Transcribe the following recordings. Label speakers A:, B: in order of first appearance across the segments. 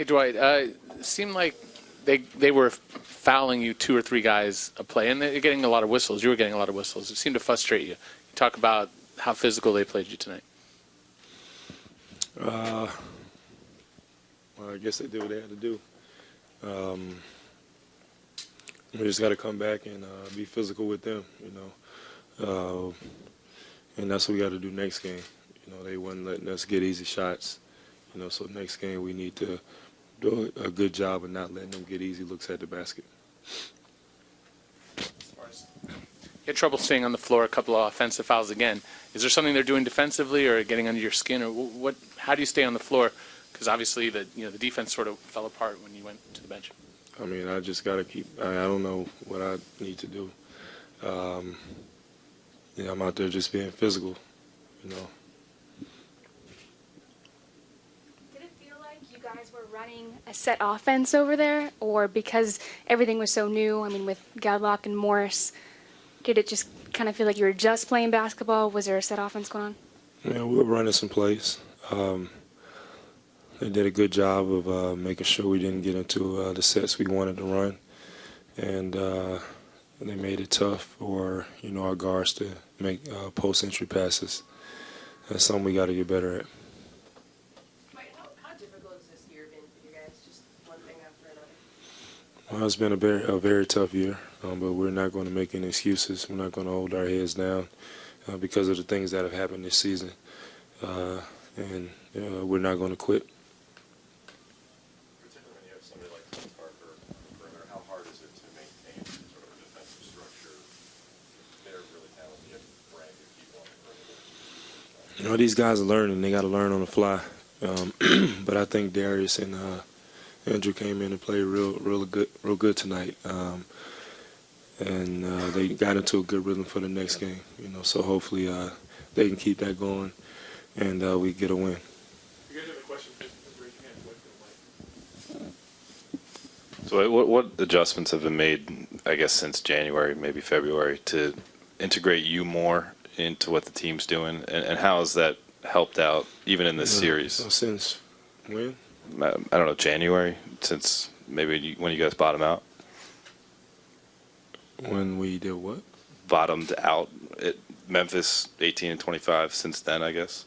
A: Hey, Dwight. It seemed like they were fouling you 2 or 3 guys a play, and they're getting a lot of whistles. You were getting a lot of whistles. It seemed to frustrate you. You talk about how physical they played you tonight.
B: Well, I guess they did what they had to do. We just got to come back and be physical with them, and that's what we got to do next game. They wasn't letting us get easy shots, so next game we need to do a good job of not letting them get easy looks at the basket.
A: You had trouble staying on the floor, a couple of offensive fouls again. Is there something they're doing defensively or getting under your skin, or what? How do you stay on the floor? Because obviously the defense sort of fell apart when you went to the bench.
B: I mean, I just got to keep. I don't know what I need to do. I'm out there just being physical,
C: Did it feel like you guys were running a set offense over there, or because everything was so new? I mean, with Gadlock and Morris, did it just kind of feel like you were just playing basketball? Was there a set offense going on?
B: Yeah, we were running some plays. They did a good job of making sure we didn't get into the sets we wanted to run, and they made it tough for our guards to make post-entry passes. That's something we got to get better at.
D: How difficult has this year been for you guys? Just one thing after another.
B: Well, it's been a very tough year, but we're not going to make any excuses. We're not going to hold our heads down because of the things that have happened this season, and we're not going to quit.
E: Particularly when you have somebody like Tony Parker on the perimeter, how hard is it to maintain sort of a defensive structure? They're really talented. You have brand new people on the perimeter.
B: These guys are learning. They got to learn on the fly. But I think Darius and Andrew came in and played real good tonight. And they got into a good rhythm for the next game. So hopefully they can keep that going, and we get a win.
F: If you guys have a question, please raise your hand.
E: So what adjustments have been made, I guess, since January, maybe February, to integrate you more into what the team's doing, and how has that helped out even in this series?
B: Since when?
E: I don't know, January, since maybe when you guys bottomed out?
B: When we did what?
E: Bottomed out at Memphis, 18 and 25. Since then, I guess.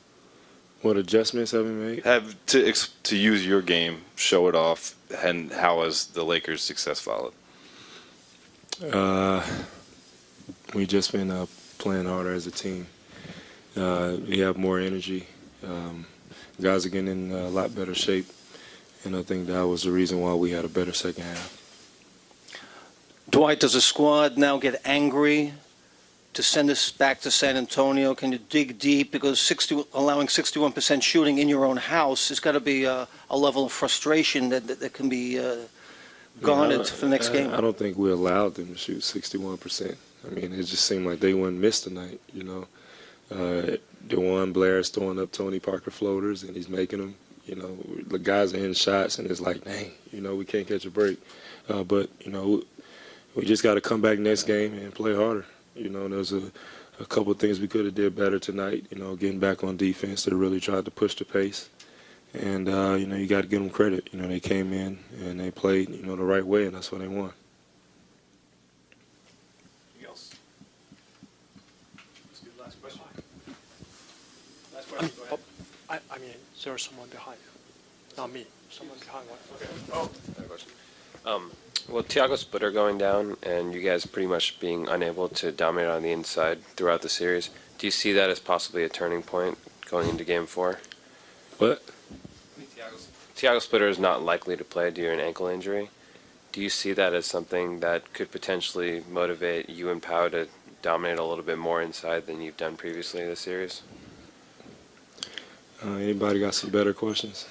B: What adjustments have we made?
E: Have to use your game, show it off, and how has the Lakers' success followed?
B: We just been playing harder as a team. We have more energy. Guys are getting in a lot better shape, and I think that was the reason why we had a better second half.
G: Dwight, does the squad now get angry to send us back to San Antonio? Can you dig deep? Because allowing 61% shooting in your own house has got to be a level of frustration that can be garnered for the next game.
B: I don't think we allowed them to shoot 61%. I mean, it just seemed like they wouldn't miss tonight, DeJuan Blair's throwing up Tony Parker floaters, and he's making them. The guys are hitting shots, and it's like, dang, we can't catch a break. But we just got to come back next game and play harder. There's a couple of things we could have did better tonight. Getting back on defense, they really tried to push the pace, and you got to give them credit. They came in and they played the right way, and that's what they won.
F: Anything else? Let's do the last question. Last question. Go ahead.
H: I mean, there's someone behind you. Not me. Someone behind one.
F: Okay. Oh.
I: I have a question. Well, Thiago Splitter going down and you guys pretty much being unable to dominate on the inside throughout the series, do you see that as possibly a turning point going into Game 4?
B: What?
I: Thiago Splitter is not likely to play due to an ankle injury. Do you see that as something that could potentially motivate you and Pau to dominate a little bit more inside than you've done previously in the series?
B: Anybody got some better questions?